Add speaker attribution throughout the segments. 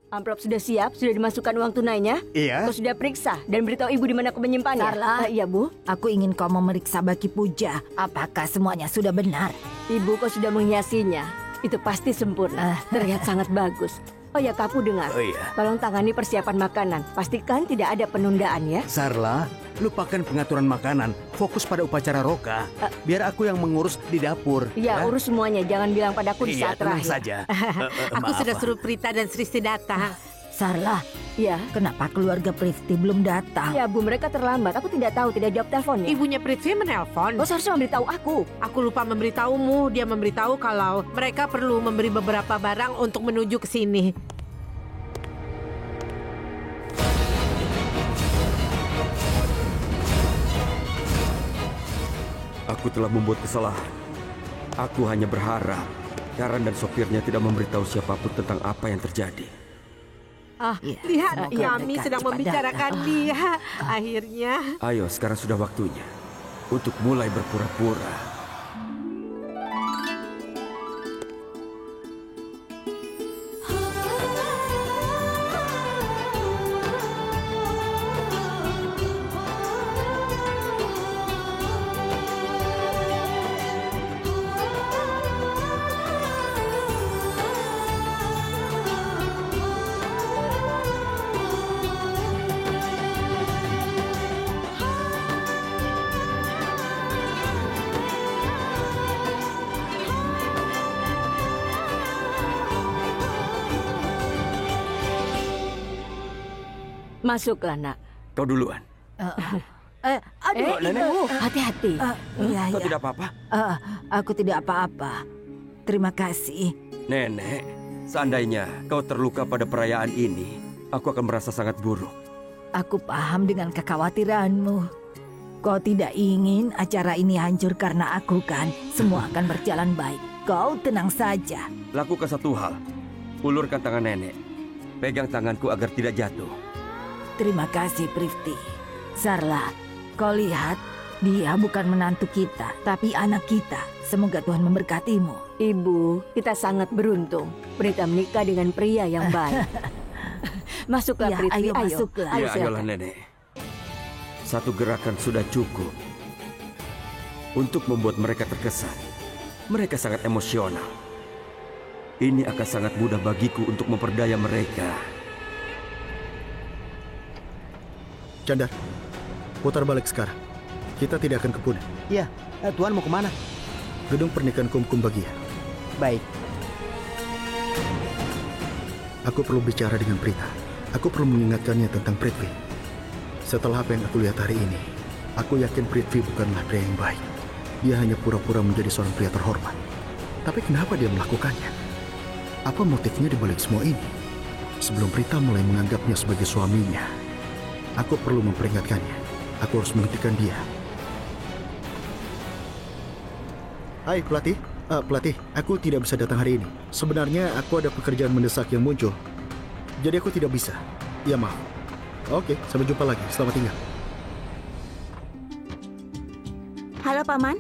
Speaker 1: Amplop sudah siap? Sudah dimasukkan uang tunainya?
Speaker 2: Iya.
Speaker 1: Kau sudah periksa dan beritahu ibu di mana kau menyimpannya?
Speaker 3: Sarla.
Speaker 1: Iya, Bu.
Speaker 3: Aku ingin kau memeriksa Baki Puja. Apakah semuanya sudah benar?
Speaker 1: Ibu, kau sudah menghiasinya. Itu pasti sempurna. Terlihat sangat bagus. Oh ya, kamu dengar.
Speaker 2: Oh iya.
Speaker 1: Tolong tangani persiapan makanan. Pastikan tidak ada penundaan ya.
Speaker 2: Sarla, lupakan pengaturan makanan. Fokus pada upacara roka. Biar aku yang mengurus di dapur.
Speaker 1: Iya, urus semuanya. Jangan bilang padaku di
Speaker 2: Iya,
Speaker 1: saat
Speaker 2: tenang
Speaker 1: terakhir.
Speaker 2: saja.
Speaker 4: Aku sudah suruh Prita dan Sristi datang.
Speaker 3: Sarla,
Speaker 1: Iya.
Speaker 3: kenapa keluarga Prithvi belum datang?
Speaker 1: Ya, Bu, mereka terlambat. Aku tidak tahu, tidak jawab teleponnya.
Speaker 4: Ibunya Prithvi menelpon.
Speaker 1: Kau seharusnya memberitahu aku.
Speaker 4: Aku lupa memberitahumu. Dia memberitahu kalau mereka perlu memberi beberapa barang untuk menuju ke sini.
Speaker 5: Aku telah membuat kesalahan. Aku hanya berharap Karen dan sopirnya tidak memberitahu siapapun tentang apa yang terjadi.
Speaker 3: Iya,
Speaker 4: Lihat,
Speaker 3: semoga
Speaker 4: kami
Speaker 3: mereka
Speaker 4: sedang
Speaker 3: cepat
Speaker 4: membicarakan
Speaker 3: datang.
Speaker 4: dia. Akhirnya.
Speaker 5: Ayo, sekarang sudah waktunya untuk mulai berpura-pura.
Speaker 1: Masuklah, nak.
Speaker 5: Kau duluan.
Speaker 3: Aduh,
Speaker 1: Ibu, hati-hati.
Speaker 3: iya,
Speaker 5: Kau
Speaker 3: iya.
Speaker 5: tidak apa-apa?
Speaker 3: Aku tidak apa-apa. Terima kasih.
Speaker 5: Nenek, seandainya kau terluka pada perayaan ini, aku akan merasa sangat buruk.
Speaker 3: Aku paham dengan kekhawatiranmu. Kau tidak ingin acara ini hancur karena aku kan? Semua akan berjalan baik. Kau tenang saja.
Speaker 5: Lakukan satu hal. Ulurkan tangan nenek. Pegang tanganku agar tidak jatuh.
Speaker 3: Terima kasih, Prithvi. Sarla, kau lihat, dia bukan menantu kita, tapi anak kita. Semoga Tuhan memberkatimu.
Speaker 1: Ibu, kita sangat beruntung. Prita menikah dengan pria yang baik. Masuklah,
Speaker 3: Ya,
Speaker 1: Prithvi.
Speaker 3: ayo masuklah.
Speaker 1: Ayo,
Speaker 5: Ya, ayolah
Speaker 1: silakan.
Speaker 5: nenek. Satu gerakan sudah cukup untuk membuat mereka terkesan. Mereka sangat emosional. Ini akan sangat mudah bagiku untuk memperdaya mereka.
Speaker 6: Chandar, putar balik sekarang. Kita tidak akan ke Pune.
Speaker 2: Iya, Tuan mau kemana?
Speaker 6: Gedung pernikahan Kum Bagia.
Speaker 2: Baik.
Speaker 6: Aku perlu bicara dengan Prita. Aku perlu mengingatkannya tentang Prithvi. Setelah apa yang aku lihat hari ini, aku yakin Prithvi bukanlah pria yang baik. Dia hanya pura-pura menjadi seorang pria terhormat. Tapi kenapa dia melakukannya? Apa motifnya di balik semua ini? Sebelum Prita mulai menganggapnya sebagai suaminya, aku perlu memperingatkannya. Aku harus menghentikan dia. Hai, Pelatih. Pelatih, aku tidak bisa datang hari ini. Sebenarnya aku ada pekerjaan mendesak yang muncul. Jadi aku tidak bisa. Ya, maaf. Oke, sampai jumpa lagi. Selamat tinggal.
Speaker 7: Halo, Paman.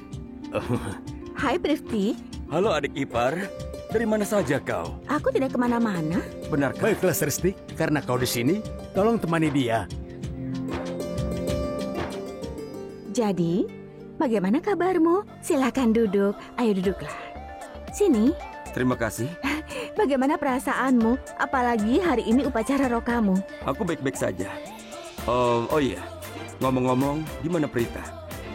Speaker 7: Hai, Prithvi.
Speaker 5: Halo adik ipar, dari mana saja kau?
Speaker 7: Aku tidak kemana-mana.
Speaker 5: Benarkah?
Speaker 2: Baiklah, Sristi. Karena kau di sini, tolong temani dia.
Speaker 7: Jadi, bagaimana kabarmu? Silakan duduk. Ayo duduklah. Sini.
Speaker 5: Terima kasih.
Speaker 7: Bagaimana perasaanmu? Apalagi hari ini upacara rokamu.
Speaker 5: Aku baik-baik saja. Oh iya, ngomong-ngomong, di mana Prita?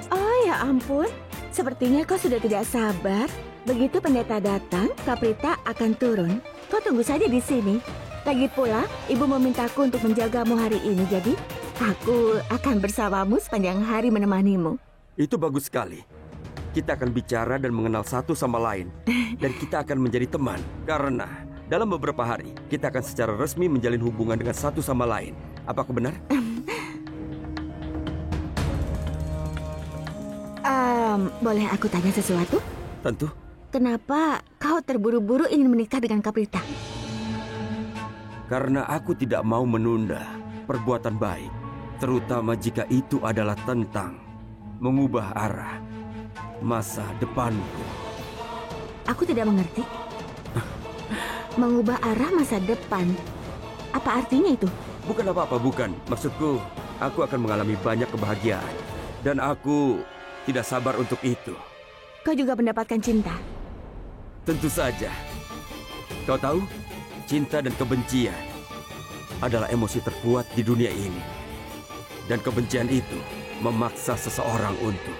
Speaker 7: Oh ya ampun. Sepertinya kau sudah tidak sabar. Begitu pendeta datang, Kaprita akan turun. Kau tunggu saja di sini. Lagi pula, ibu memintaku untuk menjagamu hari ini. Jadi, aku akan bersamamu sepanjang hari menemanimu.
Speaker 5: Itu bagus sekali. Kita akan bicara dan mengenal satu sama lain. Dan kita akan menjadi teman. Karena dalam beberapa hari, kita akan secara resmi menjalin hubungan dengan satu sama lain. Apakah benar?
Speaker 7: Boleh aku tanya sesuatu?
Speaker 5: Tentu.
Speaker 7: Kenapa kau terburu-buru ingin menikah dengan Kaprita?
Speaker 5: Karena aku tidak mau menunda perbuatan baik. Terutama jika itu adalah tentang mengubah arah masa depanku.
Speaker 7: Aku tidak mengerti. Mengubah arah masa depan. Apa artinya itu?
Speaker 5: Bukan apa-apa, bukan. Maksudku, aku akan mengalami banyak kebahagiaan. Dan aku tidak sabar untuk itu.
Speaker 7: Kau juga mendapatkan cinta.
Speaker 5: Tentu saja. Kau tahu, cinta dan kebencian adalah emosi terkuat di dunia ini. Dan kebencian itu memaksa seseorang untuk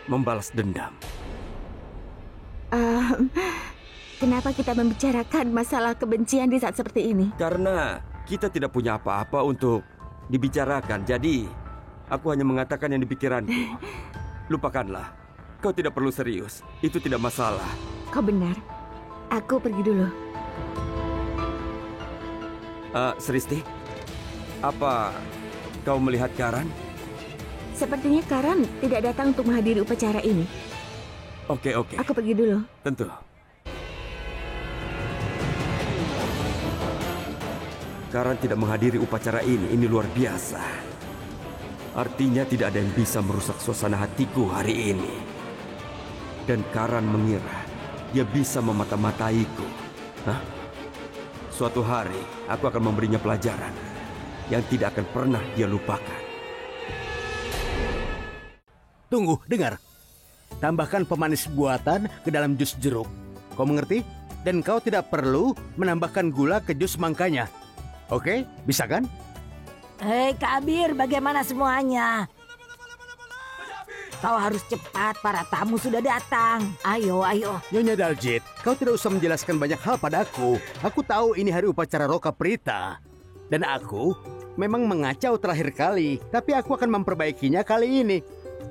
Speaker 5: membalas dendam.
Speaker 7: Kenapa kita membicarakan masalah kebencian di saat seperti ini?
Speaker 5: Karena kita tidak punya apa-apa untuk dibicarakan. Jadi, aku hanya mengatakan yang di pikiranku. Lupakanlah. Kau tidak perlu serius. Itu tidak masalah.
Speaker 7: Kau benar. Aku pergi dulu.
Speaker 5: Sristi, apa kau melihat Karan?
Speaker 7: Sepertinya Karan tidak datang untuk menghadiri upacara ini.
Speaker 5: Oke.
Speaker 7: Aku pergi dulu.
Speaker 5: Tentu. Karan tidak menghadiri upacara ini luar biasa. Artinya tidak ada yang bisa merusak suasana hatiku hari ini. Dan Karan mengira dia bisa memata-mataiku. Hah? Suatu hari aku akan memberinya pelajaran yang tidak akan pernah dia lupakan.
Speaker 2: Tunggu, dengar. Tambahkan pemanis buatan ke dalam jus jeruk. Kau mengerti? Dan kau tidak perlu menambahkan gula ke jus mangkanya. Oke, bisa kan?
Speaker 3: Hei Kabir, bagaimana semuanya? Kau harus cepat, para tamu sudah datang. Ayo.
Speaker 2: Nyonya Daljit, kau tidak usah menjelaskan banyak hal padaku. Aku tahu ini hari upacara Roka Prita. Dan aku memang mengacau terakhir kali. Tapi aku akan memperbaikinya kali ini.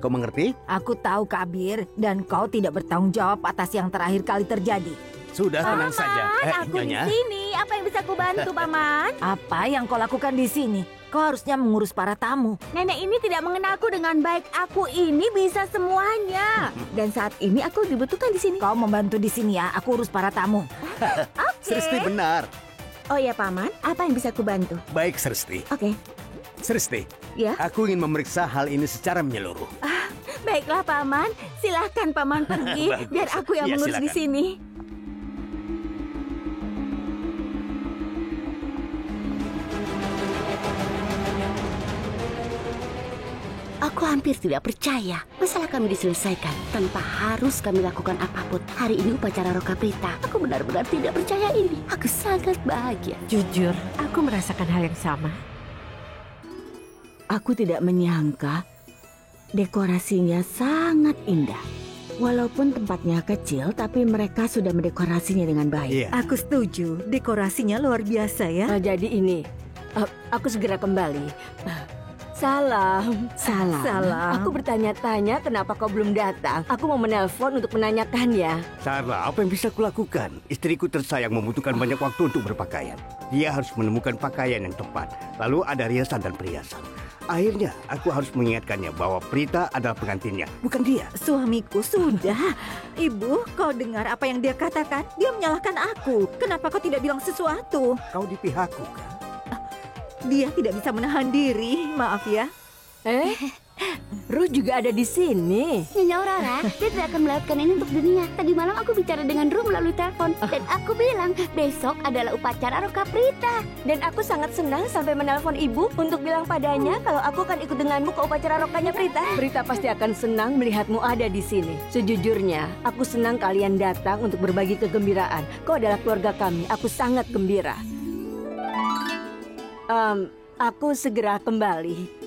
Speaker 2: Kau mengerti?
Speaker 3: Aku tahu Kabir, dan kau tidak bertanggung jawab atas yang terakhir kali terjadi.
Speaker 2: Sudah, tenang saja.
Speaker 7: Aku
Speaker 2: Nyonya.
Speaker 7: di sini. Apa yang bisa kubantu, Paman?
Speaker 3: Apa yang kau lakukan di sini? Kau harusnya mengurus para tamu.
Speaker 7: Nenek ini tidak mengenalku dengan baik. Aku ini bisa semuanya. Dan saat ini aku dibutuhkan di sini.
Speaker 3: Kau membantu di sini ya, aku urus para tamu.
Speaker 2: Sristi benar.
Speaker 7: Oh ya, Paman. Apa yang bisa kubantu?
Speaker 2: Baik, Sristi.
Speaker 7: Oke.
Speaker 2: Sristi,
Speaker 7: Ya.
Speaker 2: aku ingin memeriksa hal ini secara menyeluruh.
Speaker 7: Baiklah, Paman. Silahkan Paman pergi.
Speaker 2: Bagus.
Speaker 7: Biar aku yang
Speaker 2: Ya,
Speaker 7: mengurus di
Speaker 2: silakan.
Speaker 7: sini.
Speaker 8: Aku hampir tidak percaya masalah kami diselesaikan tanpa harus kami lakukan apapun. Hari ini upacara Roka Prita. Aku benar-benar tidak percaya ini. Aku sangat bahagia.
Speaker 4: Jujur, aku merasakan hal yang sama.
Speaker 7: Aku tidak menyangka dekorasinya sangat indah. Walaupun tempatnya kecil, tapi mereka sudah mendekorasinya dengan baik.
Speaker 2: Iya.
Speaker 3: Aku setuju, dekorasinya luar biasa ya.
Speaker 1: Jadi ini, aku segera kembali. Salam.
Speaker 3: Salam.
Speaker 1: Aku bertanya-tanya kenapa kau belum datang. Aku mau menelpon untuk menanyakannya.
Speaker 9: Sarah, apa yang bisa kulakukan? Istriku tersayang membutuhkan banyak waktu untuk berpakaian. Dia harus menemukan pakaian yang tepat. Lalu ada riasan dan perhiasan. Akhirnya, aku harus mengingatkannya bahwa Prita adalah pengantinnya, bukan dia.
Speaker 3: Suamiku sudah. Ibu, kau dengar apa yang dia katakan? Dia menyalahkan aku. Kenapa kau tidak bilang sesuatu?
Speaker 9: Kau di pihakku, kan?
Speaker 3: Dia tidak bisa menahan diri. Maaf ya.
Speaker 1: Ruh juga ada di sini.
Speaker 8: Nyonya Aurora, dia tidak akan melakukan ini untuk dunia. Tadi malam aku bicara dengan Ruh melalui telepon. Dan aku bilang, besok adalah upacara Roka Prita.
Speaker 1: Dan aku sangat senang sampai menelpon ibu untuk bilang padanya kalau aku akan ikut denganmu ke upacara rokanya Prita. Prita pasti akan senang melihatmu ada di sini. Sejujurnya, aku senang kalian datang untuk berbagi kegembiraan. Kau adalah keluarga kami. Aku sangat gembira. Aku segera kembali.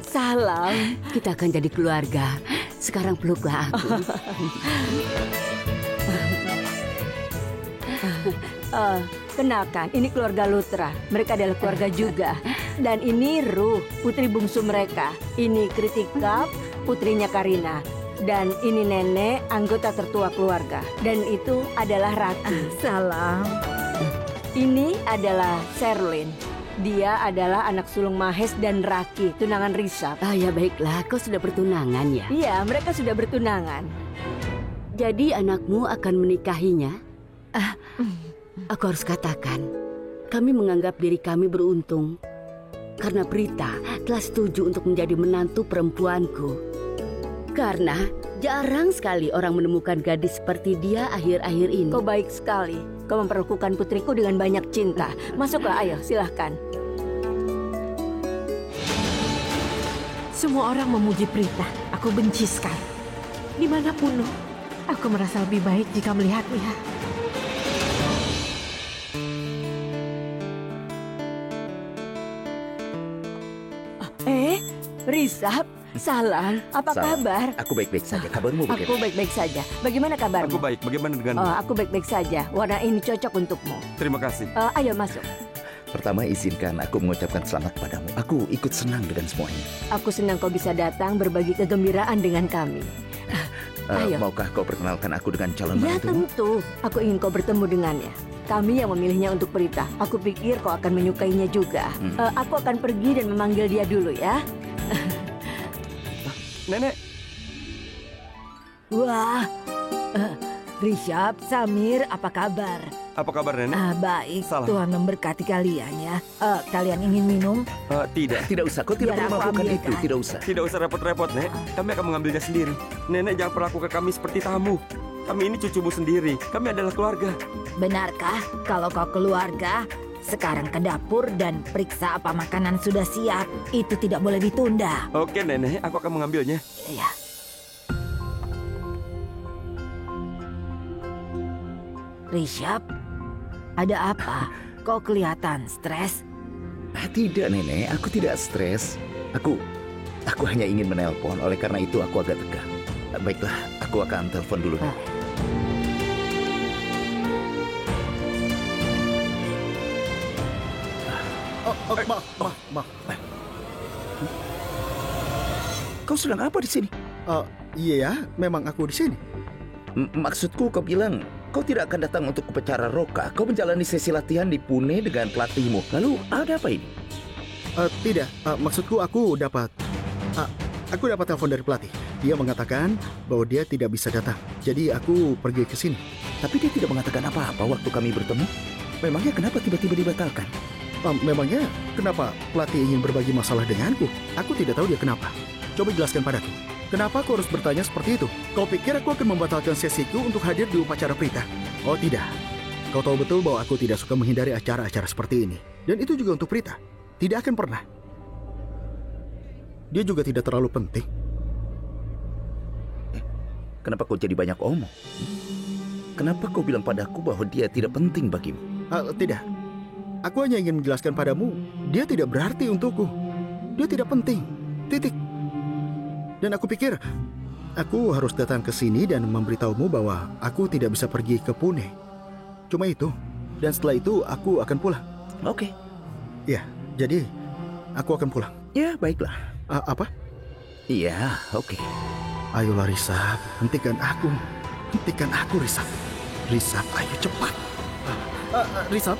Speaker 1: Salam.
Speaker 8: Kita akan jadi keluarga. Sekarang peluklah aku.
Speaker 1: Kenalkan, ini keluarga Lutra. Mereka adalah keluarga juga. Dan ini Ruh, putri bungsu mereka. Ini Kritika, putrinya Karina. Dan ini Nenek, anggota tertua keluarga. Dan itu adalah Raki.
Speaker 3: Salam.
Speaker 1: Ini adalah Sherlyn. Dia adalah anak sulung Mahes dan Raki, tunangan Rishabh.
Speaker 8: Ya baiklah, kau sudah bertunangan ya?
Speaker 1: Iya, mereka sudah bertunangan.
Speaker 8: Jadi anakmu akan menikahinya? Aku harus katakan, kami menganggap diri kami beruntung. Karena Prita telah setuju untuk menjadi menantu perempuanku. Karena jarang sekali orang menemukan gadis seperti dia akhir-akhir ini.
Speaker 1: Kau baik sekali. Kau memperlakukan putriku dengan banyak cinta. Masuklah, ayo, silahkan.
Speaker 4: Semua orang memuji Prita. Aku benci sekali. Dimanapun, aku merasa lebih baik jika melihat-lihat.
Speaker 1: Risab, Salang, apa kabar?
Speaker 10: Aku baik-baik saja. Kabarmu bagaimana?
Speaker 1: Aku baik-baik saja. Bagaimana kabarmu?
Speaker 5: Aku baik. Bagaimana denganmu?
Speaker 1: Aku baik-baik saja. Warna ini cocok untukmu.
Speaker 5: Terima kasih.
Speaker 1: Ayo masuk.
Speaker 10: Pertama izinkan aku mengucapkan selamat padamu. Aku ikut senang dengan semua ini.
Speaker 1: Aku senang kau bisa datang berbagi kegembiraan dengan kami. Ayo.
Speaker 10: Maukah kau perkenalkan aku dengan calon
Speaker 1: Ya
Speaker 10: menantumu?
Speaker 1: tentu. Aku ingin kau bertemu dengannya. Kami yang memilihnya untuk Prita. Aku pikir kau akan menyukainya juga. Aku akan pergi dan memanggil dia dulu ya.
Speaker 5: Nenek.
Speaker 3: Wah, Rishabh, Samir, apa kabar?
Speaker 5: Apa kabar, Nenek?
Speaker 3: Baik,
Speaker 5: Salah.
Speaker 3: Tuhan memberkati kalian ya. Kalian ingin minum?
Speaker 5: Tidak.
Speaker 10: Tidak usah, kau tidak
Speaker 3: Biar
Speaker 10: perlu
Speaker 3: aku
Speaker 10: melakukan
Speaker 3: ambilkan.
Speaker 10: itu. Tidak usah.
Speaker 5: Tidak usah repot-repot, Nek. Kami akan mengambilnya sendiri. Nenek jangan perlakukan kami seperti tamu. Kami ini cucumu sendiri. Kami adalah keluarga.
Speaker 3: Benarkah kalau kau keluarga? Sekarang ke dapur dan periksa apa makanan sudah siap. Itu tidak boleh ditunda.
Speaker 5: Oke, Nenek. Aku akan mengambilnya.
Speaker 3: Ya. Rishabh, ada apa? Kau kelihatan stres.
Speaker 10: Tidak, Nenek. Aku tidak stres. Aku hanya ingin menelpon. Oleh karena itu aku agak tegang. Baiklah, aku akan telepon dulu.
Speaker 6: Maaf.
Speaker 10: Kau sedang apa di sini?
Speaker 6: Iya ya, memang aku di sini.
Speaker 10: Maksudku kau bilang kau tidak akan datang untuk upacara Roka. Kau menjalani sesi latihan di Pune dengan pelatihmu. Lalu ada apa ini?
Speaker 6: Tidak, maksudku aku dapat telepon dari pelatih. Dia mengatakan bahwa dia tidak bisa datang. Jadi aku pergi ke sini.
Speaker 10: Tapi dia tidak mengatakan apa-apa waktu kami bertemu. Memangnya kenapa tiba-tiba dibatalkan?
Speaker 6: Memangnya kenapa pelatih ingin berbagi masalah denganku? Aku tidak tahu dia kenapa. Coba jelaskan padaku. Kenapa kau harus bertanya seperti itu? Kau pikir aku akan membatalkan sesiku untuk hadir di upacara Prita? Oh tidak. Kau tahu betul bahwa aku tidak suka menghindari acara-acara seperti ini. Dan itu juga untuk Prita. Tidak akan pernah. Dia juga tidak terlalu penting.
Speaker 10: Kenapa kau jadi banyak omong? Kenapa kau bilang padaku bahwa dia tidak penting bagimu?
Speaker 6: Tidak. Aku hanya ingin menjelaskan padamu, dia tidak berarti untukku. Dia tidak penting. Titik. Dan aku pikir, aku harus datang ke sini dan memberitahumu bahwa aku tidak bisa pergi ke Pune. Cuma itu. Dan setelah itu, aku akan pulang.
Speaker 10: Oke.
Speaker 6: Ya, jadi aku akan pulang.
Speaker 10: Ya, baiklah.
Speaker 6: Apa?
Speaker 10: Iya, oke.
Speaker 6: Ayolah, Risab. Hentikan aku. Hentikan aku, Risab. Risab, ayo cepat. Risab,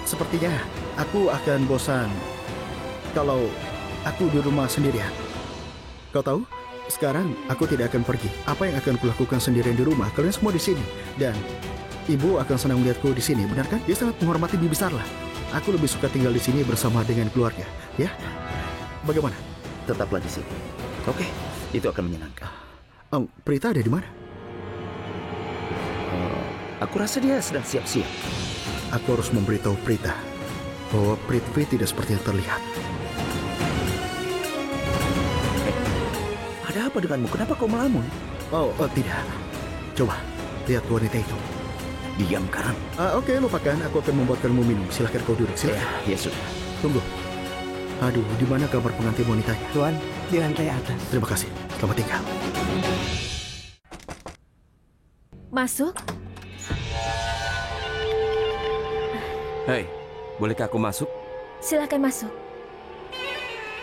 Speaker 6: sepertinya aku akan bosan kalau aku di rumah sendirian. Kau tahu, sekarang aku tidak akan pergi. Apa yang akan kulakukan sendirian di rumah? Kalian semua di sini. Dan ibu akan senang melihatku di sini, benar kan? Dia sangat menghormati Bibi Sarla. Aku lebih suka tinggal di sini bersama dengan keluarga. Ya? Bagaimana?
Speaker 10: Tetaplah di sini. Oke, itu akan menyenangkan.
Speaker 6: Prita ada di mana?
Speaker 10: Aku rasa dia sedang siap-siap.
Speaker 6: Aku harus memberitahu Prita bahwa Prithvi tidak seperti yang terlihat.
Speaker 10: Ada apa denganmu? Kenapa kau melamun?
Speaker 6: Oh, tidak. Coba, lihat wanita itu.
Speaker 10: Diam, Karan.
Speaker 6: Oke, lupakan. Aku akan membuatkanmu minum. Silahkan kau duduk. Silahkan.
Speaker 10: Ya sudah.
Speaker 6: Tunggu. Aduh, di mana kamar pengantin wanitanya?
Speaker 9: Tuan, di lantai atas.
Speaker 6: Terima kasih. Selamat tinggal.
Speaker 7: Masuk?
Speaker 5: Hei, bolehkah aku masuk?
Speaker 7: Silakan masuk.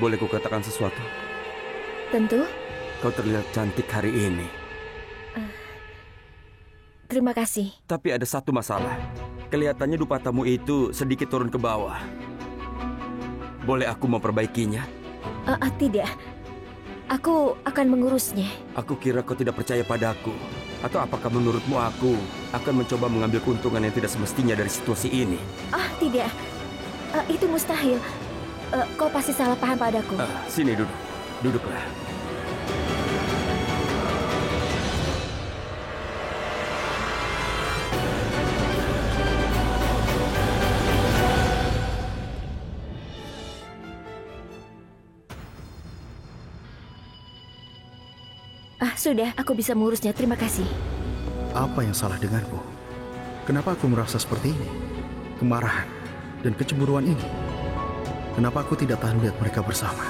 Speaker 5: Boleh ku katakan sesuatu?
Speaker 7: Tentu.
Speaker 5: Kau terlihat cantik hari ini.
Speaker 7: Terima kasih.
Speaker 5: Tapi ada satu masalah. Kelihatannya dupatamu itu sedikit turun ke bawah. Boleh aku memperbaikinya?
Speaker 7: Tidak. Aku akan mengurusnya.
Speaker 5: Aku kira kau tidak percaya padaku. Atau apakah menurutmu aku akan mencoba mengambil keuntungan yang tidak semestinya dari situasi ini?
Speaker 7: Tidak. Itu mustahil. Kau pasti salah paham padaku.
Speaker 5: Sini duduk. Duduklah.
Speaker 7: sudah, aku bisa mengurusnya. Terima kasih.
Speaker 6: Apa yang salah denganku? Kenapa aku merasa seperti ini? Kemarahan dan kecemburuan ini. Kenapa aku tidak tahan lihat mereka bersama?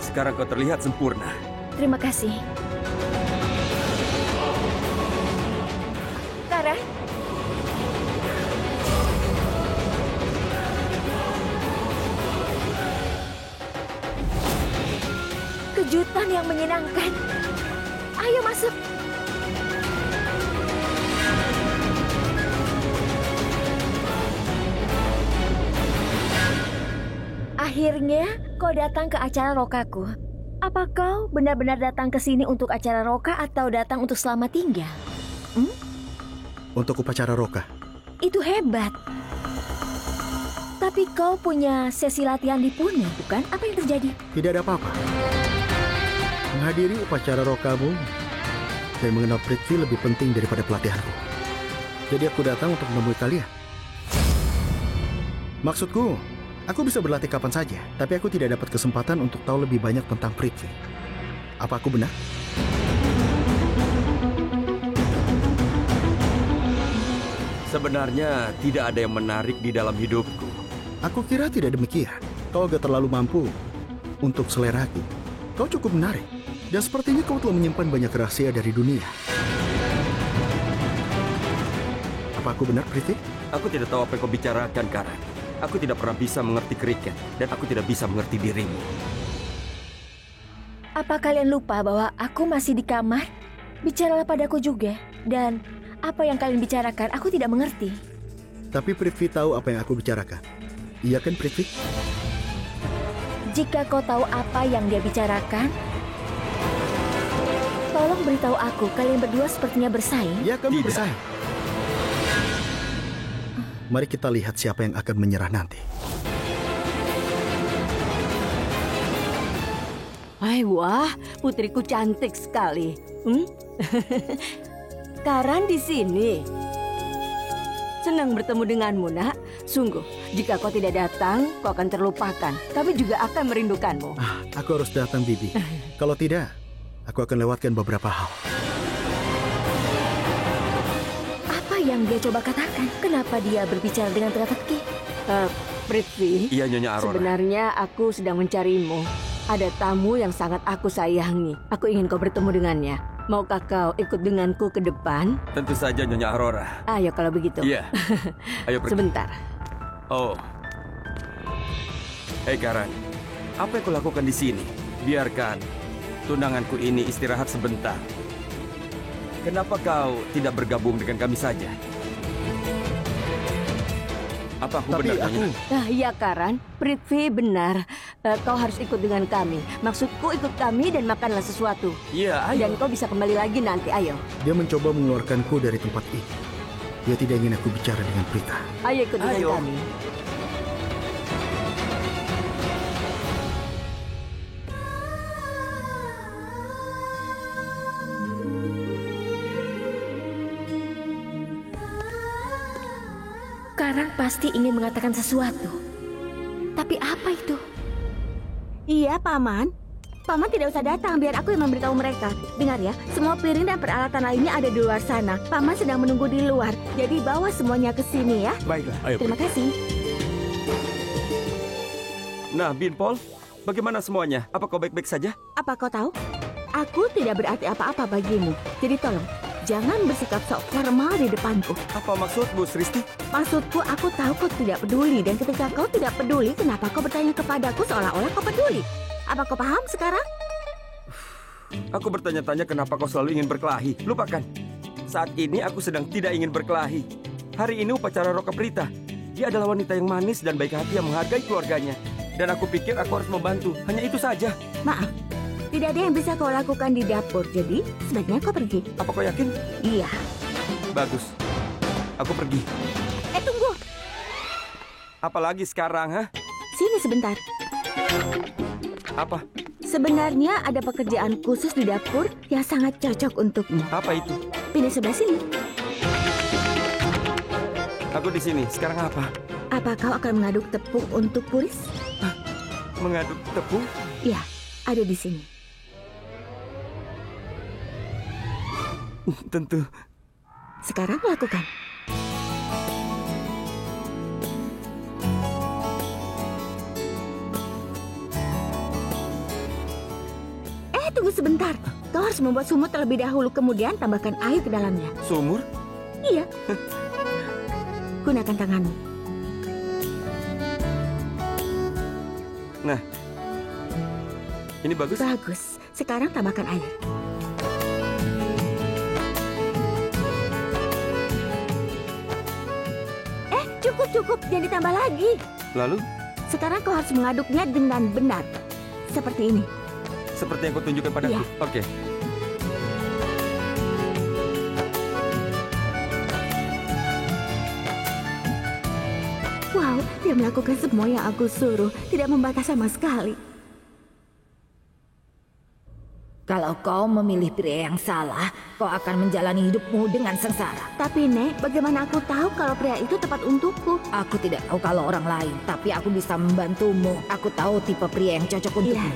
Speaker 5: Sekarang kau terlihat sempurna.
Speaker 7: Terima kasih. Karan? Kejutan yang menyenangkan. Ayo masuk. Akhirnya kau datang ke acara rokaku. Apa kau benar-benar datang ke sini untuk acara roka atau datang untuk selamat tinggal?
Speaker 6: Untuk upacara roka.
Speaker 7: Itu hebat. Tapi kau punya sesi latihan di Pune, bukan? Apa yang terjadi?
Speaker 6: Tidak ada apa-apa. Menghadiri upacara rokamu dan mengenal Prithvi lebih penting daripada pelatihanku. Jadi aku datang untuk menemui kalian. Maksudku, aku bisa berlatih kapan saja, tapi aku tidak dapat kesempatan untuk tahu lebih banyak tentang Prithvi. Apa aku benar?
Speaker 5: Sebenarnya tidak ada yang menarik di dalam hidupku.
Speaker 6: Aku kira tidak demikian. Kau agak terlalu mampu untuk seleraku. Kau cukup menarik. Dan sepertinya kau telah menyimpan banyak rahasia dari dunia. Apa aku benar, Prithvi?
Speaker 5: Aku tidak tahu apa yang kau bicarakan, Karan. Aku tidak pernah bisa mengerti kriket, dan aku tidak bisa mengerti dirimu.
Speaker 7: Apa kalian lupa bahwa aku masih di kamar? Bicaralah padaku juga. Dan apa yang kalian bicarakan, aku tidak mengerti.
Speaker 6: Tapi Prithvi tahu apa yang aku bicarakan. Iya kan, Prithvi?
Speaker 7: Jika kau tahu apa yang dia bicarakan, tolong beritahu aku. Kalian berdua sepertinya bersaing.
Speaker 6: Ya, kami bersaing. Mari kita lihat siapa yang akan menyerah nanti.
Speaker 1: Wah, putriku cantik sekali. Karan di sini. Senang bertemu denganmu, nak. Sungguh, jika kau tidak datang, kau akan terlupakan. Kami juga akan merindukanmu.
Speaker 6: Aku harus datang, Bibi. Kalau tidak, aku akan lewatkan beberapa hal.
Speaker 7: Apa yang dia coba katakan? Kenapa dia berbicara dengan teka-teki?
Speaker 1: Prithvi,
Speaker 5: Iya, Nyonya Aurora.
Speaker 1: sebenarnya aku sedang mencarimu. Ada tamu yang sangat aku sayangi. Aku ingin kau bertemu dengannya. Maukah kau ikut denganku ke depan?
Speaker 5: Tentu saja, Nyonya Aurora.
Speaker 1: Ayo kalau begitu.
Speaker 5: Iya. Ayo pergi.
Speaker 1: Sebentar.
Speaker 5: Oh. Hei, Karan. Apa yang kau lakukan di sini? Biarkan tunanganku ini istirahat sebentar. Kenapa kau tidak bergabung dengan kami saja? Apa aku benar, Nyonya?
Speaker 1: Nah, iya Karan, Prithvi benar. Kau harus ikut dengan kami. Maksudku ikut kami dan makanlah sesuatu.
Speaker 5: Iya, ayo.
Speaker 1: Dan kau bisa kembali lagi nanti, ayo.
Speaker 6: Dia mencoba mengeluarkanku dari tempat ini. Dia tidak ingin aku bicara dengan Prita.
Speaker 1: Ayo ikut dengan
Speaker 5: Ayo.
Speaker 1: kami.
Speaker 7: Karang pasti ingin mengatakan sesuatu. Tapi apa itu?
Speaker 11: Iya, Paman. Paman tidak usah datang, biar aku yang memberitahu mereka. Dengar ya, semua piring dan peralatan lainnya ada di luar sana. Paman sedang menunggu di luar, jadi bawa semuanya ke sini ya.
Speaker 9: Baiklah,
Speaker 5: Ayo.
Speaker 11: Terima kasih.
Speaker 5: Nah, Binpol, bagaimana semuanya? Apa kau baik-baik saja?
Speaker 11: Apa kau tahu? Aku tidak berarti apa-apa bagimu. Jadi tolong, jangan bersikap sok formal di depanku.
Speaker 5: Apa maksudmu, Sristi?
Speaker 11: Maksudku, aku tahu kau tidak peduli. Dan ketika kau tidak peduli, kenapa kau bertanya kepadaku seolah-olah kau peduli? Apa kau paham sekarang?
Speaker 5: Aku bertanya-tanya kenapa kau selalu ingin berkelahi. Lupakan. Saat ini aku sedang tidak ingin berkelahi. Hari ini upacara Roka Prita. Dia adalah wanita yang manis dan baik hati yang menghargai keluarganya. Dan aku pikir aku harus membantu. Hanya itu saja.
Speaker 11: Maaf, tidak ada yang bisa kau lakukan di dapur. Jadi, sebaiknya kau pergi.
Speaker 5: Apa kau yakin?
Speaker 11: Iya.
Speaker 5: Bagus. Aku pergi.
Speaker 11: Tunggu.
Speaker 5: Apalagi sekarang, ha?
Speaker 11: Sini sebentar.
Speaker 5: Apa?
Speaker 11: Sebenarnya ada pekerjaan khusus di dapur yang sangat cocok untukmu.
Speaker 5: Apa itu?
Speaker 11: Pilih sebelah sini.
Speaker 5: Aku di sini. Sekarang apa?
Speaker 11: Apa kau akan mengaduk tepung untuk Puris?
Speaker 5: Mengaduk tepung?
Speaker 11: Iya, ada di sini.
Speaker 5: Tentu.
Speaker 11: Sekarang lakukan. Tunggu sebentar. Kau harus membuat sumur terlebih dahulu, kemudian tambahkan air ke dalamnya.
Speaker 5: Sumur?
Speaker 11: Iya. Gunakan tanganmu.
Speaker 5: Nah, ini bagus?
Speaker 11: Bagus. Sekarang tambahkan air. Cukup. Jangan ditambah lagi.
Speaker 5: Lalu?
Speaker 11: Sekarang kau harus mengaduknya dengan benar. Seperti ini.
Speaker 5: Seperti yang kau tunjukkan padaku?
Speaker 11: Iya.
Speaker 5: Oke.
Speaker 11: Wow, dia melakukan semua yang aku suruh. Tidak membantah sama sekali.
Speaker 3: Kalau kau memilih pria yang salah, kau akan menjalani hidupmu dengan sengsara.
Speaker 11: Tapi Nek, bagaimana aku tahu kalau pria itu tepat untukku?
Speaker 3: Aku tidak tahu kalau orang lain, tapi aku bisa membantumu. Aku tahu tipe pria yang cocok untukmu.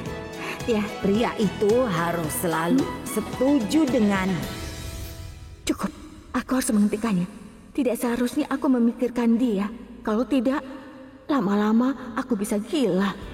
Speaker 11: Ya.
Speaker 3: Pria itu harus selalu setuju dengan...
Speaker 11: Cukup, aku harus menghentikannya. Tidak seharusnya aku memikirkan dia. Kalau tidak, lama-lama aku bisa gila.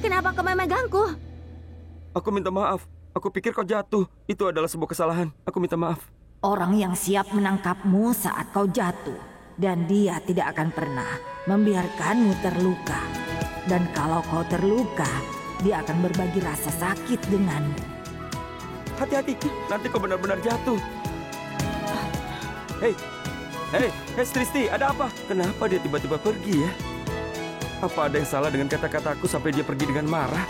Speaker 11: Kenapa kau memegangku?
Speaker 5: Aku minta maaf. Aku pikir kau jatuh. Itu adalah sebuah kesalahan. Aku minta maaf.
Speaker 3: Orang yang siap menangkapmu saat kau jatuh. Dan dia tidak akan pernah membiarkanmu terluka. Dan kalau kau terluka, dia akan berbagi rasa sakit denganmu.
Speaker 5: Hati-hati, nanti kau benar-benar jatuh. Hei, Tristi, ada apa? Kenapa dia tiba-tiba pergi ya? Apa ada yang salah dengan kata-kataku sampai dia pergi dengan marah?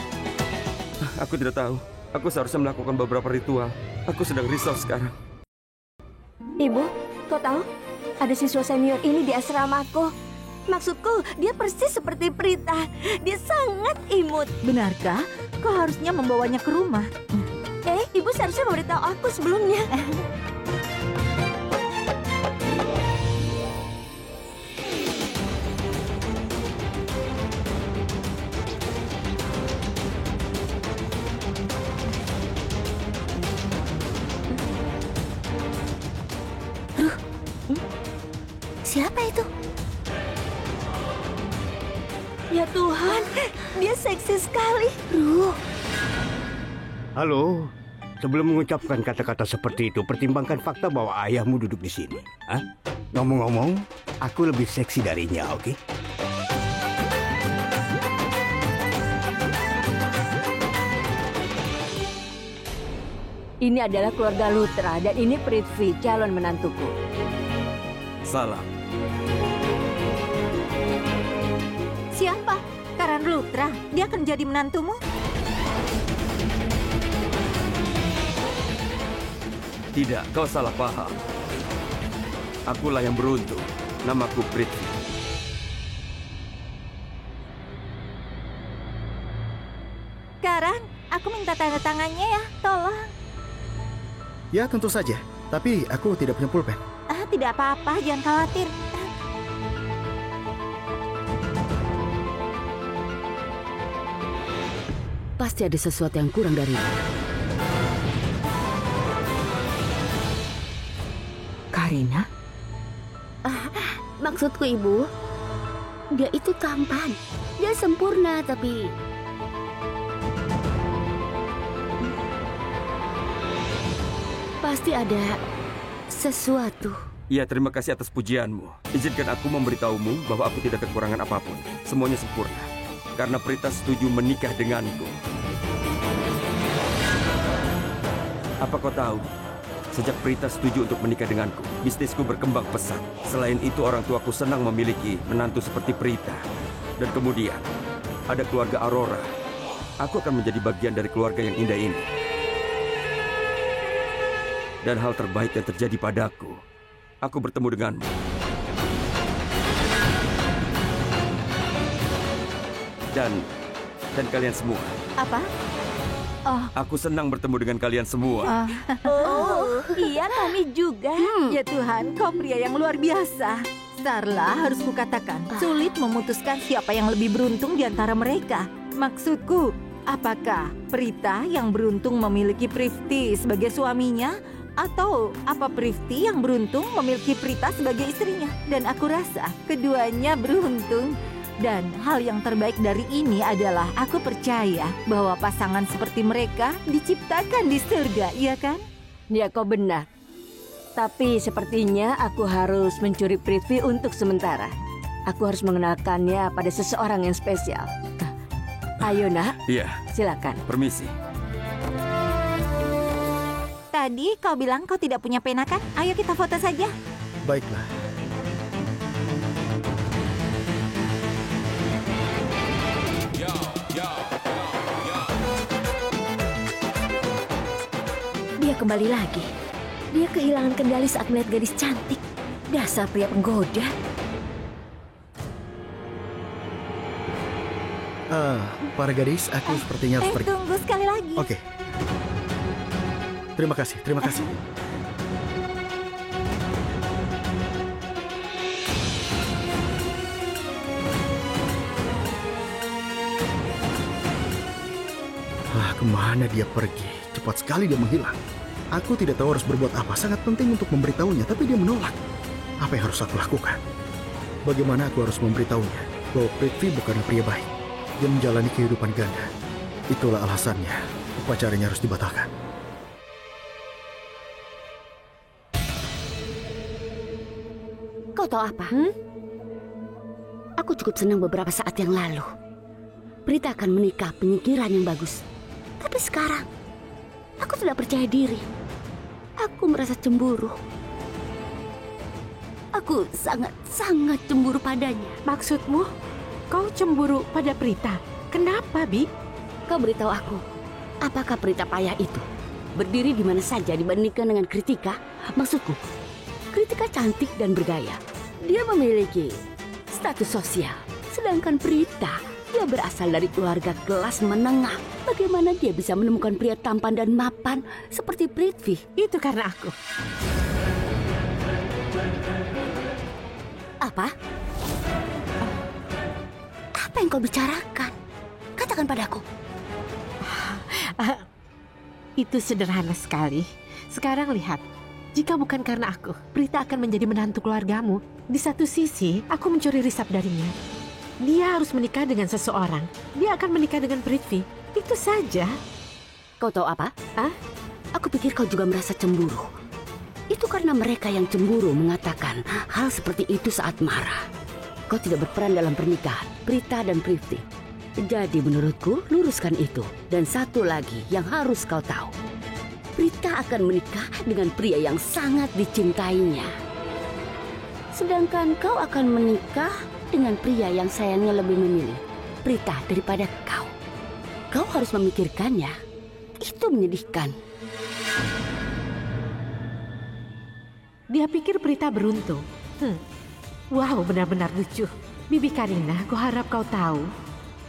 Speaker 5: Aku tidak tahu. Aku seharusnya melakukan beberapa ritual. Aku sedang risau sekarang.
Speaker 1: Ibu, kau tahu? Ada siswa senior ini di asramaku. Maksudku, dia persis seperti Prita. Dia sangat imut.
Speaker 3: Benarkah? Kau harusnya membawanya ke rumah.
Speaker 1: Ibu seharusnya memberitahu aku sebelumnya.
Speaker 11: Siapa itu?
Speaker 1: Ya Tuhan, dia seksi sekali.
Speaker 9: Halo, sebelum mengucapkan kata-kata seperti itu, pertimbangkan fakta bahwa ayahmu duduk di sini. Hah? Ngomong-ngomong, aku lebih seksi darinya, oke?
Speaker 1: Ini adalah keluarga Lutra dan ini Prithvi, calon menantuku.
Speaker 5: Salam.
Speaker 3: Siapa? Karan Lutra. Dia akan jadi menantumu?
Speaker 5: Tidak, kau salah paham. Akulah yang beruntung. Namaku Prithvi.
Speaker 3: Karan, aku minta tanda tangannya ya, tolong.
Speaker 6: Ya, tentu saja. Tapi aku tidak punya pulpen.
Speaker 3: Tidak apa-apa, jangan khawatir.
Speaker 8: Pasti ada sesuatu yang kurang dari itu.
Speaker 11: Karina?
Speaker 8: Maksudku, Ibu, dia itu tampan. Dia sempurna, tapi... Pasti ada sesuatu.
Speaker 5: Ya, terima kasih atas pujianmu. Izinkan aku memberitahumu bahwa aku tidak kekurangan apapun. Semuanya sempurna. Karena Prita setuju menikah denganku. Apa kau tahu? Sejak Prita setuju untuk menikah denganku, bisnisku berkembang pesat. Selain itu, orang tuaku senang memiliki menantu seperti Prita. Dan kemudian, ada keluarga Aurora. Aku akan menjadi bagian dari keluarga yang indah ini. Dan hal terbaik yang terjadi padaku, aku bertemu denganmu. Dan kalian semua.
Speaker 3: Apa? Oh.
Speaker 5: Aku senang bertemu dengan kalian semua.
Speaker 3: Oh, iya kami juga. Ya Tuhan, kau pria yang luar biasa. Starla, harus kukatakan, sulit memutuskan siapa yang lebih beruntung di antara mereka. Maksudku, apakah Prita yang beruntung memiliki Prithvi sebagai suaminya? Atau apa Prithvi yang beruntung memiliki Prita sebagai istrinya? Dan aku rasa keduanya beruntung. Dan hal yang terbaik dari ini adalah aku percaya bahwa pasangan seperti mereka diciptakan di surga, iya kan?
Speaker 1: Ya, kau benar. Tapi sepertinya aku harus mencuri Prithvi untuk sementara. Aku harus mengenalkannya pada seseorang yang spesial. Ayo nak.
Speaker 5: Iya.
Speaker 1: Silakan.
Speaker 5: Permisi.
Speaker 3: Tadi kau bilang kau tidak punya pena kan? Ayo kita foto saja.
Speaker 6: Baiklah.
Speaker 11: Dia kembali lagi. Dia kehilangan kendali saat melihat gadis cantik. Dasar pria penggoda.
Speaker 6: Para gadis, aku sepertinya harus pergi.
Speaker 3: Tunggu sekali lagi.
Speaker 6: Oke. Terima kasih, terima kasih. Kemana dia pergi? Cepat sekali dia menghilang. Aku tidak tahu harus berbuat apa. Sangat penting untuk memberitahunya, tapi dia menolak. Apa yang harus aku lakukan? Bagaimana aku harus memberitahunya bahwa Prithvi bukanlah pria baik dan menjalani kehidupan ganda. Itulah alasannya upacaranya harus dibatalkan.
Speaker 8: Kau tahu apa? Aku cukup senang beberapa saat yang lalu. Prita akan menikah penyingkiran yang bagus. Tapi sekarang, aku tidak percaya diri. Aku merasa cemburu. Aku sangat cemburu padanya.
Speaker 4: Maksudmu, kau cemburu pada Prita? Kenapa, Bi?
Speaker 8: Kau beritahu aku, apakah Prita payah itu berdiri di mana saja dibandingkan dengan Kritika? Maksudku, Kritika cantik dan bergaya. Dia memiliki status sosial. Sedangkan Prita, dia berasal dari keluarga kelas menengah. Bagaimana dia bisa menemukan pria tampan dan mapan seperti Prithvi?
Speaker 4: Itu karena aku.
Speaker 8: Apa? Apa yang kau bicarakan? Katakan padaku.
Speaker 4: Itu sederhana sekali. Sekarang lihat. Jika bukan karena aku, Prita akan menjadi menantu keluargamu. Di satu sisi, aku mencuri risap darinya. Dia harus menikah dengan seseorang. Dia akan menikah dengan Prithvi. Itu saja.
Speaker 8: Kau tahu apa? Aku pikir kau juga merasa cemburu. Itu karena mereka yang cemburu mengatakan hal seperti itu saat marah. Kau tidak berperan dalam pernikahan Prita dan Prithvi. Jadi menurutku, luruskan itu. Dan satu lagi yang harus kau tahu. Prita akan menikah dengan pria yang sangat dicintainya. Sedangkan kau akan menikah dengan pria yang sayangnya lebih memilih Prita daripada kau. Kau harus memikirkannya. Itu menyedihkan.
Speaker 4: Dia pikir Prita beruntung. Wow, benar-benar lucu. Bibi Karina, aku harap kau tahu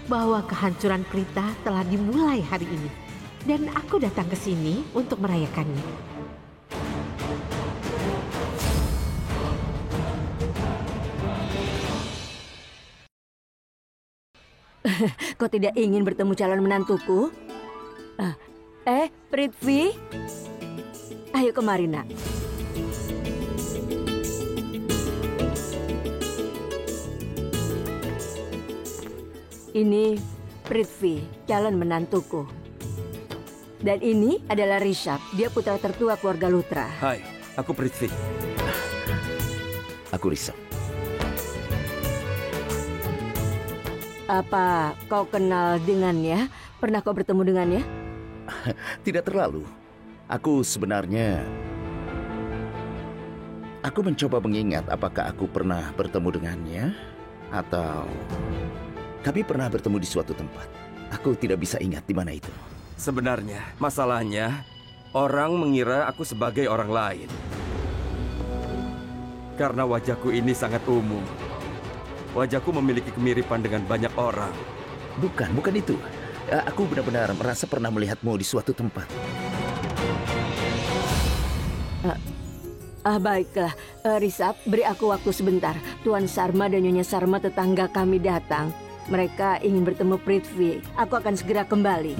Speaker 4: bahwa kehancuran Prita telah dimulai hari ini. Dan aku datang ke sini untuk merayakannya.
Speaker 1: Kau tidak ingin bertemu calon menantuku? Prithvi? Ayo kemari, nak. Ini Prithvi, calon menantuku. Dan ini adalah Rishabh, dia putra tertua keluarga Luthra.
Speaker 5: Hai, aku Prithvi.
Speaker 10: Aku Rishabh.
Speaker 1: Apa kau kenal dengannya? Pernah kau bertemu dengannya?
Speaker 10: Tidak terlalu. Aku sebenarnya... Aku mencoba mengingat apakah aku pernah bertemu dengannya atau kami pernah bertemu di suatu tempat. Aku tidak bisa ingat di mana itu.
Speaker 5: Sebenarnya, masalahnya, orang mengira aku sebagai orang lain. Karena wajahku ini sangat umum. Wajahku memiliki kemiripan dengan banyak orang.
Speaker 10: Bukan itu. Aku benar-benar merasa pernah melihatmu di suatu tempat.
Speaker 1: Baiklah, Rishabh, beri aku waktu sebentar. Tuan Sharma dan Nyonya Sharma tetangga kami datang. Mereka ingin bertemu Prithvi. Aku akan segera kembali.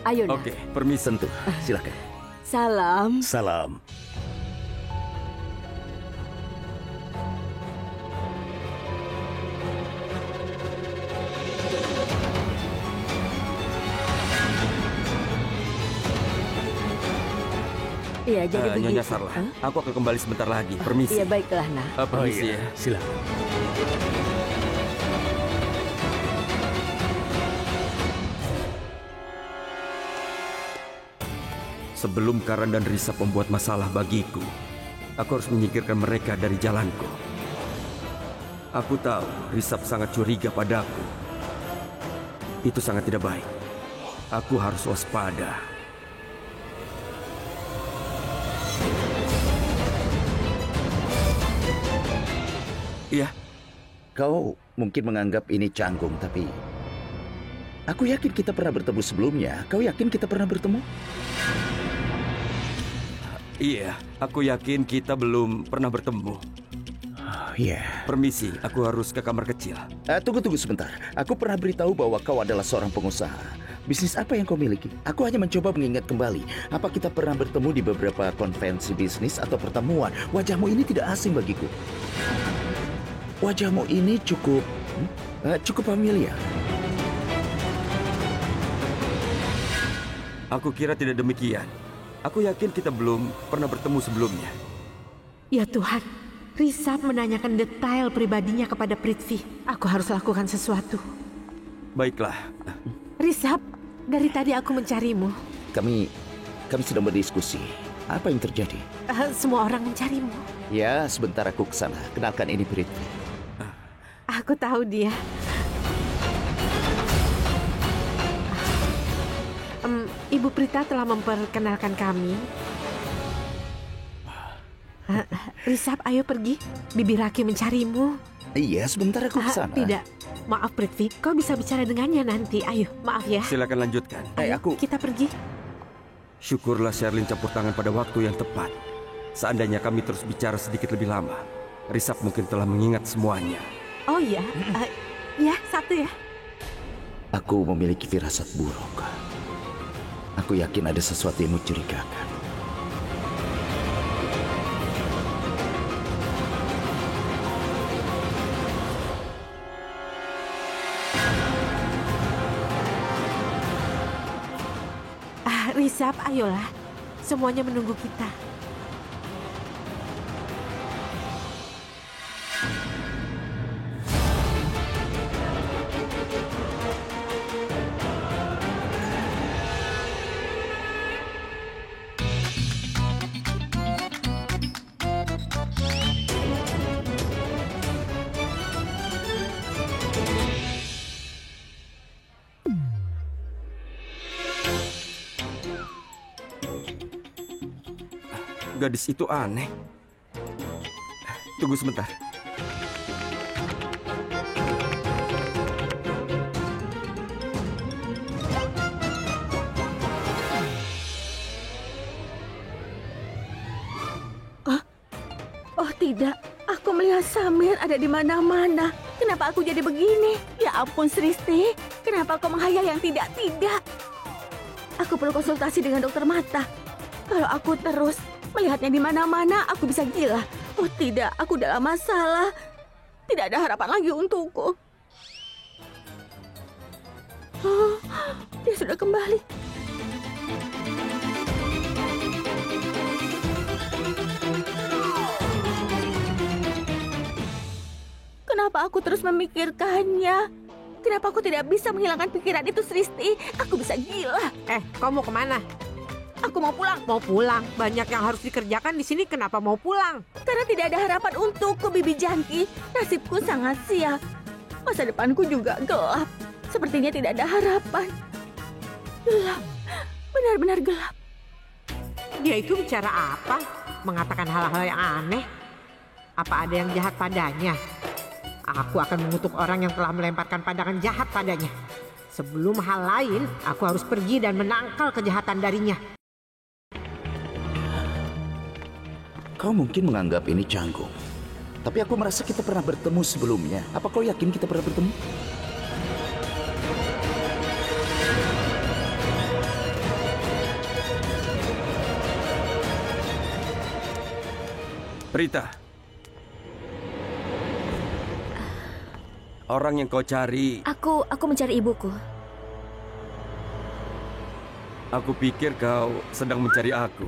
Speaker 1: Ayo, Nak.
Speaker 5: Oke, permisi.
Speaker 10: Tentu, silakan.
Speaker 1: Salam.
Speaker 2: Salam.
Speaker 1: Iya, jadi begitu.
Speaker 5: Nyonya Sarla, aku akan kembali sebentar lagi. Permisi.
Speaker 1: Iya, baiklah, Nak.
Speaker 5: Permisi ya.
Speaker 2: Silakan.
Speaker 5: Sebelum Karan dan Rishabh membuat masalah bagiku, aku harus menyingkirkan mereka dari jalanku. Aku tahu Rishabh sangat curiga padaku. Itu sangat tidak baik. Aku harus waspada. Iya.
Speaker 10: Kau mungkin menganggap ini canggung, tapi aku yakin kita pernah bertemu sebelumnya. Kau yakin kita pernah bertemu?
Speaker 5: Iya, aku yakin kita belum pernah bertemu.
Speaker 10: Iya.
Speaker 5: Permisi, aku harus ke kamar kecil.
Speaker 10: Tunggu sebentar. Aku pernah beritahu bahwa kau adalah seorang pengusaha. Bisnis apa yang kau miliki? Aku hanya mencoba mengingat kembali. Apa kita pernah bertemu di beberapa konvensi bisnis atau pertemuan? Wajahmu ini tidak asing bagiku. Wajahmu ini cukup familiar.
Speaker 5: Aku kira tidak demikian. Aku yakin kita belum pernah bertemu sebelumnya.
Speaker 4: Ya Tuhan, Rishabh menanyakan detail pribadinya kepada Prithvi. Aku harus lakukan sesuatu.
Speaker 5: Baiklah.
Speaker 4: Rishabh, dari tadi aku mencarimu.
Speaker 10: Kami sedang berdiskusi. Apa yang terjadi?
Speaker 4: Semua orang mencarimu.
Speaker 10: Ya, sebentar aku ke sana. Kenalkan, ini Prithvi.
Speaker 4: Aku tahu dia. Ibu Prita telah memperkenalkan kami. Rishabh, ayo pergi. Bibi Raki mencarimu.
Speaker 10: Iya, sebentar aku ke sana.
Speaker 4: Tidak. Maaf Prithvi, kau bisa bicara dengannya nanti. Ayo, maaf ya.
Speaker 5: Silakan lanjutkan.
Speaker 4: Ayo, kita pergi.
Speaker 5: Syukurlah Sherlyn campur tangan pada waktu yang tepat. Seandainya kami terus bicara sedikit lebih lama, Rishabh mungkin telah mengingat semuanya.
Speaker 4: Oh iya, ya satu ya.
Speaker 10: Aku memiliki firasat buruk. Aku yakin ada sesuatu yang mencurigakan.
Speaker 4: Rishabh, ayolah. Semuanya menunggu kita.
Speaker 5: Gadis itu aneh. Tunggu sebentar.
Speaker 11: Oh tidak, aku melihat Samir ada di mana-mana. Kenapa aku jadi begini? Ya ampun Sristi, kenapa kau menghayal yang tidak-tidak? Aku perlu konsultasi dengan dokter mata. Kalau aku terus melihatnya di mana-mana, aku bisa gila. Oh tidak, aku dalam masalah. Tidak ada harapan lagi untukku. Oh, dia sudah kembali. Kenapa aku terus memikirkannya? Kenapa aku tidak bisa menghilangkan pikiran itu, Sristi? Aku bisa gila.
Speaker 4: Kau mau kemana?
Speaker 11: Aku mau pulang.
Speaker 4: Mau pulang? Banyak yang harus dikerjakan di sini. Kenapa mau pulang?
Speaker 11: Karena tidak ada harapan untukku, Bibi Janki. Nasibku sangat sial. Masa depanku juga gelap. Sepertinya tidak ada harapan. Gelap. Benar-benar gelap.
Speaker 4: Dia itu bicara apa? Mengatakan hal-hal yang aneh? Apa ada yang jahat padanya? Aku akan mengutuk orang yang telah melemparkan pandangan jahat padanya. Sebelum hal lain, aku harus pergi dan menangkal kejahatan darinya.
Speaker 10: Kau mungkin menganggap ini canggung. Tapi aku merasa kita pernah bertemu sebelumnya. Apa kau yakin kita pernah bertemu?
Speaker 5: Prita. Orang yang kau cari...
Speaker 11: Aku mencari ibuku.
Speaker 5: Aku pikir kau sedang mencari aku.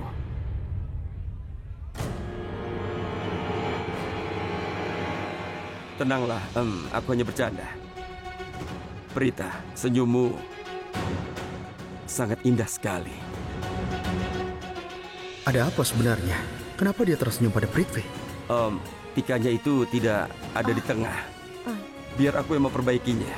Speaker 5: Tenanglah, aku hanya bercanda. Prita, senyummu sangat indah sekali.
Speaker 6: Ada apa sebenarnya? Kenapa dia tersenyum pada Prithvi?
Speaker 5: Tikanya itu tidak ada di tengah. Biar aku yang memperbaikinya.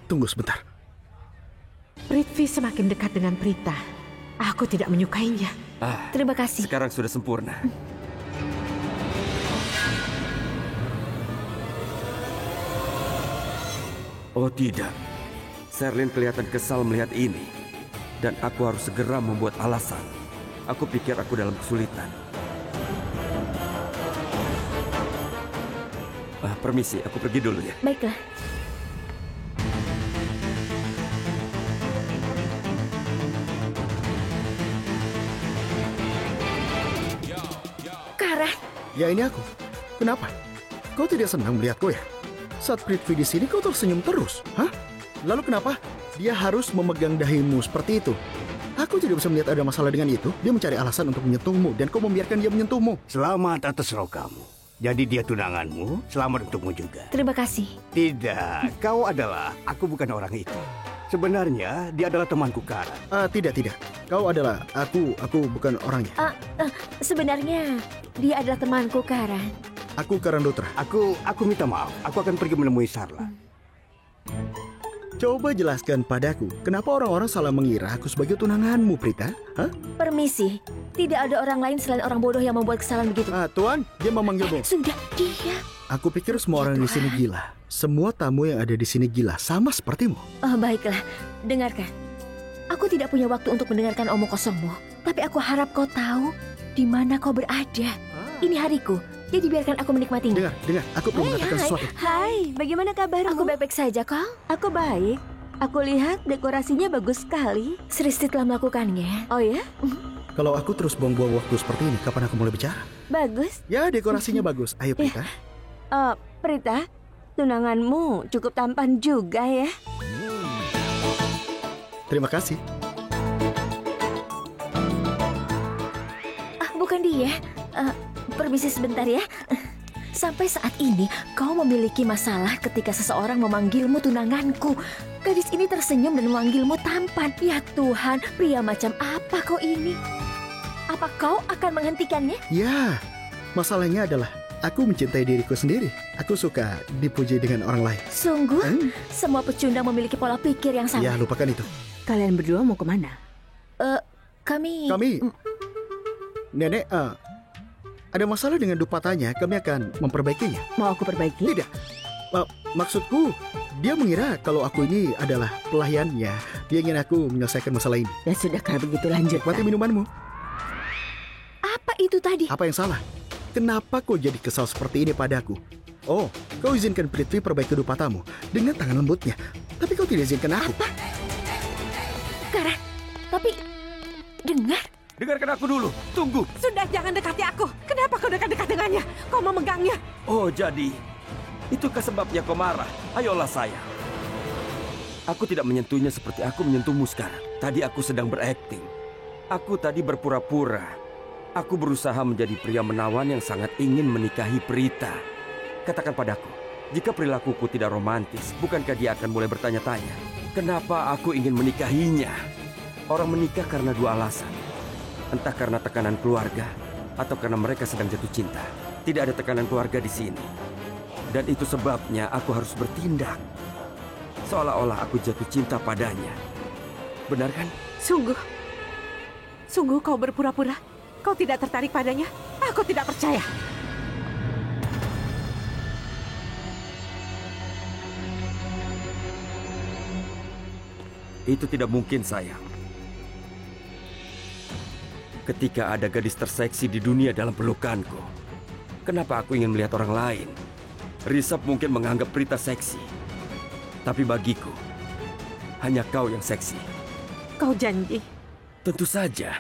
Speaker 6: Tunggu sebentar.
Speaker 4: Prithvi semakin dekat dengan Prita. Aku tidak menyukainya.
Speaker 11: Terima kasih.
Speaker 5: Sekarang sudah sempurna. Oh tidak, Sherlyn kelihatan kesal melihat ini. Dan aku harus segera membuat alasan. Aku pikir aku dalam kesulitan. Permisi, aku pergi dulu ya.
Speaker 11: Baiklah. Kara.
Speaker 6: Ya ini aku. Kenapa? Kau tidak senang melihatku ya? Saat Prithvi di sini kau tersenyum terus. Hah? Lalu kenapa dia harus memegang dahimu seperti itu? Aku tidak bisa melihat ada masalah dengan itu. Dia mencari alasan untuk menyentuhmu dan kau membiarkan dia menyentuhmu.
Speaker 9: Selamat atas roh kamu. Jadi dia tunanganmu, selamat untukmu juga.
Speaker 11: Terima kasih.
Speaker 9: Tidak, kau adalah, aku bukan orang itu. Sebenarnya dia adalah temanku Kara.
Speaker 6: Tidak. Kau adalah, aku bukan orangnya.
Speaker 11: Sebenarnya dia adalah temanku Kara.
Speaker 6: Aku Karan Lutra.
Speaker 9: Aku minta maaf. Aku akan pergi menemui Sarla.
Speaker 6: Coba jelaskan padaku, kenapa orang-orang salah mengira aku sebagai tunanganmu, Prita? Hah?
Speaker 11: Permisi, tidak ada orang lain selain orang bodoh yang membuat kesalahan begitu.
Speaker 6: Tuan, dia memanggilmu.
Speaker 11: Sudah, dia.
Speaker 6: Aku pikir semua orang di sini gila. Semua tamu yang ada di sini gila, sama sepertimu.
Speaker 11: Oh, baiklah. Dengarkan. Aku tidak punya waktu untuk mendengarkan omong kosongmu. Tapi aku harap kau tahu di mana kau berada. Ini hariku. Jadi biarkan aku menikmatinya.
Speaker 6: Dengar, aku perlu mengatakan sesuatu.
Speaker 1: Hai, bagaimana kabarmu?
Speaker 11: Aku baik-baik saja, kau?
Speaker 1: Aku baik. Aku lihat dekorasinya bagus sekali.
Speaker 11: Sristi telah melakukannya.
Speaker 1: Oh ya?
Speaker 6: Kalau aku terus buang-buang waktu seperti ini, kapan aku mulai bicara?
Speaker 1: Bagus.
Speaker 6: Ya, dekorasinya bagus. Ayo, Prita.
Speaker 1: Prita, tunanganmu cukup tampan juga ya.
Speaker 6: Terima kasih.
Speaker 11: Bukan dia. Permisi sebentar ya. Sampai saat ini kau memiliki masalah ketika seseorang memanggilmu tunanganku. Gadis ini tersenyum dan memanggilmu tampan. Ya Tuhan, pria macam apa kau ini? Apa kau akan menghentikannya?
Speaker 6: Ya, masalahnya adalah aku mencintai diriku sendiri. Aku suka dipuji dengan orang lain.
Speaker 11: Sungguh? Semua pecundang memiliki pola pikir yang sama.
Speaker 6: Ya, lupakan itu.
Speaker 1: Kalian berdua mau kemana?
Speaker 11: Kami...
Speaker 6: Nenek, ada masalah dengan dupatanya, kami akan memperbaikinya.
Speaker 1: Mau aku perbaiki?
Speaker 6: Tidak. Maksudku, dia mengira kalau aku ini adalah pelayannya. Dia ingin aku menyelesaikan masalah ini.
Speaker 1: Ya sudah, kalau begitu lanjut.
Speaker 6: Nikmati minumanmu.
Speaker 11: Apa itu tadi?
Speaker 6: Apa yang salah? Kenapa kau jadi kesal seperti ini padaku? Oh, kau izinkan Prithvi perbaiki dupatamu dengan tangan lembutnya. Tapi kau tidak izinkan aku.
Speaker 11: Apa? Kara, tapi... Dengarkan
Speaker 5: aku dulu. Tunggu.
Speaker 4: Sudah, jangan dekati aku. Kenapa kau dekat-dekat dengannya? memegangnya. Kau memegangnya.
Speaker 5: Oh, jadi itukah sebabnya kau marah? Ayolah sayang. Aku tidak menyentuhnya seperti aku menyentuhmu sekarang. Tadi aku sedang berakting. Aku tadi berpura-pura. Aku berusaha menjadi pria menawan yang sangat ingin menikahi Prita. Katakan padaku, jika perilakuku tidak romantis, bukankah dia akan mulai bertanya-tanya, kenapa aku ingin menikahinya? Orang menikah karena dua alasan. Entah karena tekanan keluarga, atau karena mereka sedang jatuh cinta. Tidak ada tekanan keluarga di sini. Dan itu sebabnya aku harus bertindak. Seolah-olah aku jatuh cinta padanya. Benar kan?
Speaker 4: Sungguh kau berpura-pura. Kau tidak tertarik padanya. Aku tidak percaya.
Speaker 5: Itu tidak mungkin, sayang. Ketika ada gadis terseksi di dunia dalam pelukanku, kenapa aku ingin melihat orang lain? Risab mungkin menganggap Prita seksi. Tapi bagiku, hanya kau yang seksi.
Speaker 4: Kau janji?
Speaker 5: Tentu saja.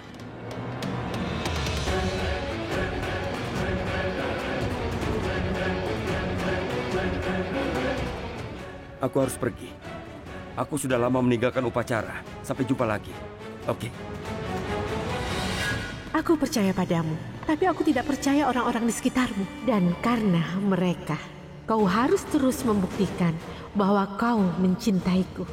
Speaker 5: Aku harus pergi. Aku sudah lama meninggalkan upacara. Sampai jumpa lagi. Oke.
Speaker 4: Aku percaya padamu, tapi aku tidak percaya orang-orang di sekitarmu. Dan karena mereka, kau harus terus membuktikan bahwa kau mencintaiku.